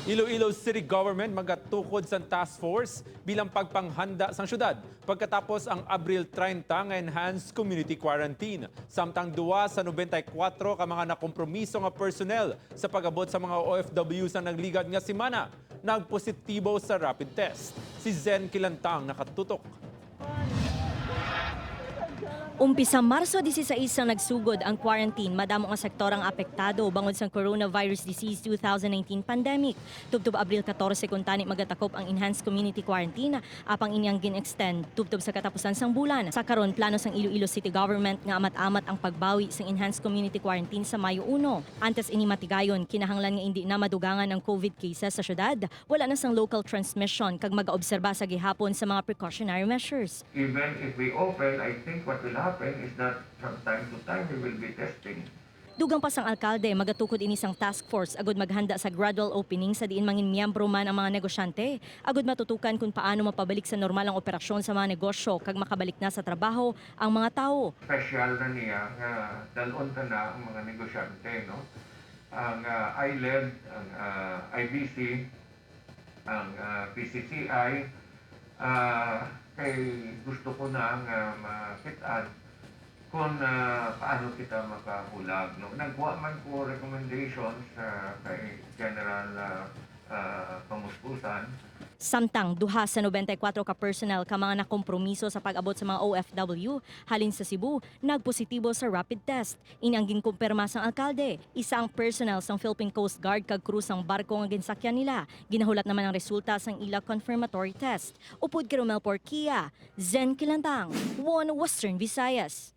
Iloilo City Government magatukod sa task force bilang pagpanghanda sa syudad pagkatapos ang Abril 30 nga enhanced community quarantine. Samtang 2 sa 94 ka mga nakompromiso nga personnel sa pag-abot sa mga OFW sa nagligad nga semana nagpositibo sa rapid test. Si Zen Kilantang nakatutok. Umpisa Marso 16 ang nagsugod ang quarantine madamo nga sektor ang apektado bangod sa coronavirus disease 2019 pandemic. Tubtob Abril 14 kun tani magatakop ang enhanced community quarantine apang inyang gin-extend tubtob sa katapusan sang bulan. Sa karon plano sang Iloilo City Government nga amat-amat ang pagbawi sa enhanced community quarantine sa Mayo 1. Antes ini matigayon kinahanglan nga hindi na madugangan ang COVID cases sa syudad, wala na sang local transmission kag magaobserba sa gihapon sa mga precautionary measures. Even if we open, I think what will happen is that from time to time we will be testing. Dugang pa sang alkalde, magatukod ini sang task force agud maghanda sa gradual opening sa diin mangin miyembro man ang mga negosyante. Agud matutukan kung paano mapabalik sa normal ang operasyon sa mga negosyo kag makabalik na sa trabaho ang mga tao. Special na niya nga dalon ta na ang mga negosyante, no? Ang ILED, ang IBC, ang PCCI, kay gusto ko na nga makitaan kung paano kita makahulag. No? Nagwa man ko recommendations kay General Pamuspusan. Samtang duha sa 94 ka personnel ka mga nakompromiso sa pag-abot sa mga OFW halin sa Cebu nagpositibo sa rapid test. Ini ang ginkumpirma sang alkalde. Isa ang personnel sang Philippine Coast Guard kag crew sang barko nga ginsakyan nila. Ginahulat naman ang resulta sang ila confirmatory test. Upod kay Romel Porquia, Zen Kilantang, One Western Visayas.